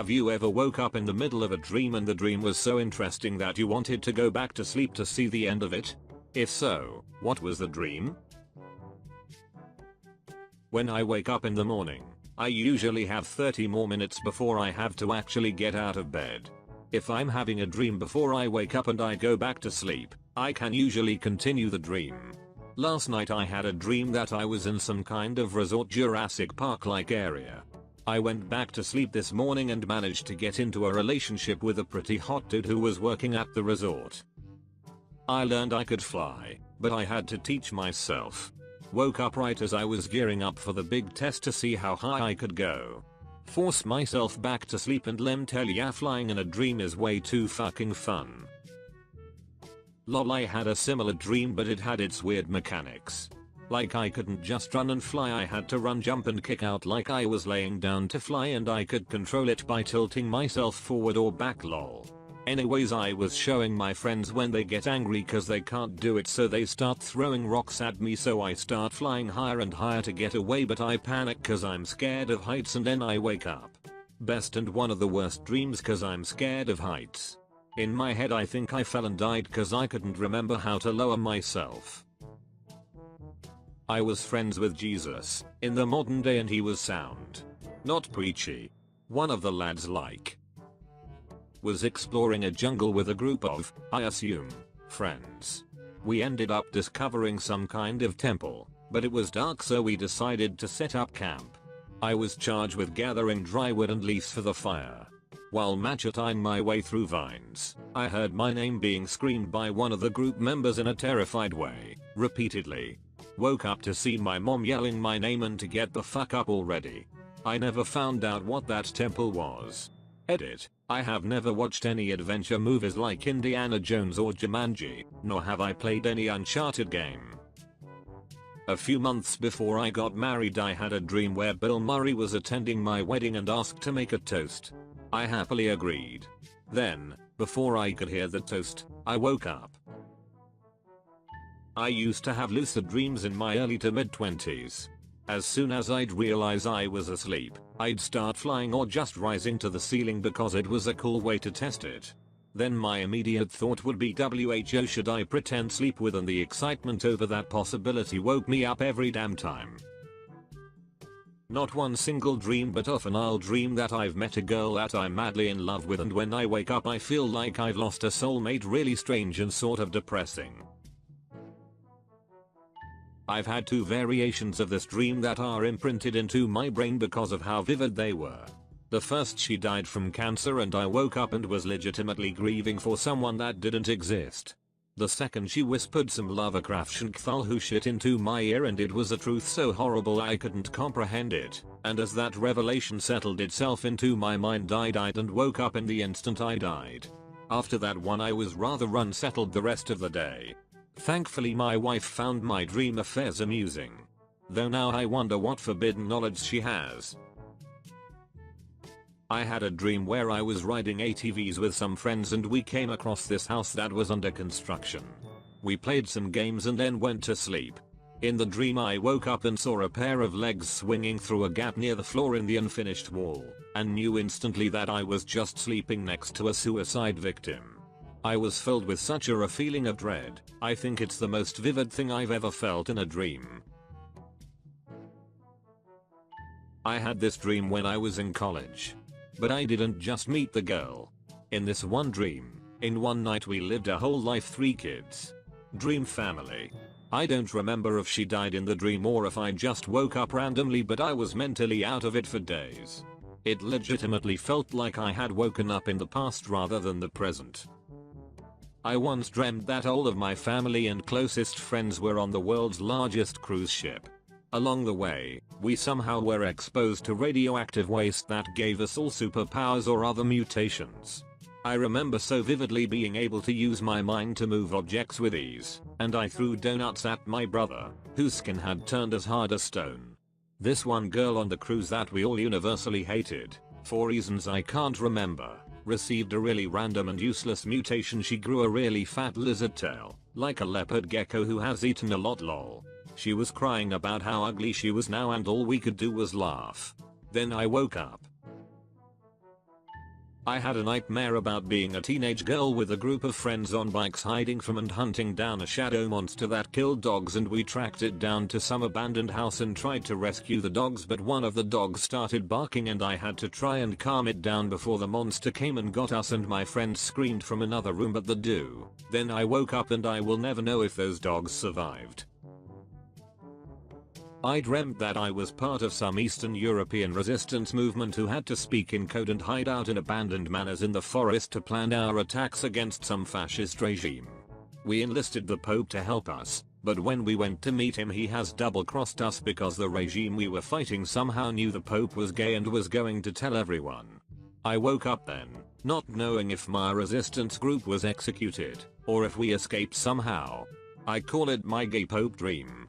Have you ever woke up in the middle of a dream and the dream was so interesting that you wanted to go back to sleep to see the end of it? If so, what was the dream? When I wake up in the morning, I usually have 30 more minutes before I have to actually get out of bed. If I'm having a dream before I wake up and I go back to sleep, I can usually continue the dream. Last night I had a dream that I was in some kind of resort Jurassic Park-like area. I went back to sleep this morning and managed to get into a relationship with a pretty hot dude who was working at the resort. I learned I could fly, but I had to teach myself. Woke up right as I was gearing up for the big test to see how high I could go. Force myself back to sleep and lem tell ya flying in a dream is way too fucking fun. Lol, I had a similar dream but it had its weird mechanics. Like I couldn't just run and fly, I had to run, jump and kick out like I was laying down to fly, and I could control it by tilting myself forward or back lol. Anyways, I was showing my friends when they get angry cause they can't do it, so they start throwing rocks at me, so I start flying higher and higher to get away, but I panic cause I'm scared of heights and then I wake up. Best and one of the worst dreams cause I'm scared of heights. In my head I think I fell and died cause I couldn't remember how to lower myself. I was friends with Jesus in the modern day and he was sound, not preachy. One of the lads was exploring a jungle with a group of, I assume, friends. We ended up discovering some kind of temple, but it was dark so we decided to set up camp. I was charged with gathering dry wood and leaves for the fire. While macheting my way through vines, I heard my name being screamed by one of the group members in a terrified way, repeatedly. Woke up to see my mom yelling my name and to get the fuck up already. I never found out what that temple was. Edit. I have never watched any adventure movies like Indiana Jones or Jumanji, nor have I played any Uncharted game. A few months before I got married I had a dream where Bill Murray was attending my wedding and asked to make a toast. I happily agreed. Then, before I could hear the toast, I woke up. I used to have lucid dreams in my early to mid-20s. As soon as I'd realize I was asleep, I'd start flying or just rising to the ceiling because it was a cool way to test it. Then my immediate thought would be WHO, should I pretend sleep with, and the excitement over that possibility woke me up every damn time. Not one single dream, but often I'll dream that I've met a girl that I'm madly in love with, and when I wake up I feel like I've lost a soulmate. Really strange and sort of depressing. I've had two variations of this dream that are imprinted into my brain because of how vivid they were. The first, she died from cancer and I woke up and was legitimately grieving for someone that didn't exist. The second, she whispered some Lovecraftian shit into my ear and it was a truth so horrible I couldn't comprehend it, and as that revelation settled itself into my mind I died and woke up in the instant I died. After that one I was rather unsettled the rest of the day. Thankfully my wife found my dream affairs amusing. Though now I wonder what forbidden knowledge she has. I had a dream where I was riding ATVs with some friends and we came across this house that was under construction. We played some games and then went to sleep. In the dream I woke up and saw a pair of legs swinging through a gap near the floor in the unfinished wall, and knew instantly that I was just sleeping next to a suicide victim. I was filled with such a feeling of dread. I think it's the most vivid thing I've ever felt in a dream. I had this dream when I was in college. But I didn't just meet the girl. In this one dream, in one night we lived a whole life, 3 kids. Dream family. I don't remember if she died in the dream or if I just woke up randomly, but I was mentally out of it for days. It legitimately felt like I had woken up in the past rather than the present. I once dreamt that all of my family and closest friends were on the world's largest cruise ship. Along the way, we somehow were exposed to radioactive waste that gave us all superpowers or other mutations. I remember so vividly being able to use my mind to move objects with ease, and I threw donuts at my brother, whose skin had turned as hard as stone. This one girl on the cruise that we all universally hated, for reasons I can't remember, received a really random and useless mutation. She grew a really fat lizard tail, like a leopard gecko who has eaten a lot lol. She was crying about how ugly she was now and all we could do was laugh. Then I woke up. I had a nightmare about being a teenage girl with a group of friends on bikes hiding from and hunting down a shadow monster that killed dogs, and we tracked it down to some abandoned house and tried to rescue the dogs, but one of the dogs started barking and I had to try and calm it down before the monster came and got us, and my friend screamed from another room but then I woke up and I will never know if those dogs survived. I dreamt that I was part of some Eastern European resistance movement who had to speak in code and hide out in abandoned manors in the forest to plan our attacks against some fascist regime. We enlisted the Pope to help us, but when we went to meet him he has double-crossed us because the regime we were fighting somehow knew the Pope was gay and was going to tell everyone. I woke up then, not knowing if my resistance group was executed, or if we escaped somehow. I call it my gay Pope dream.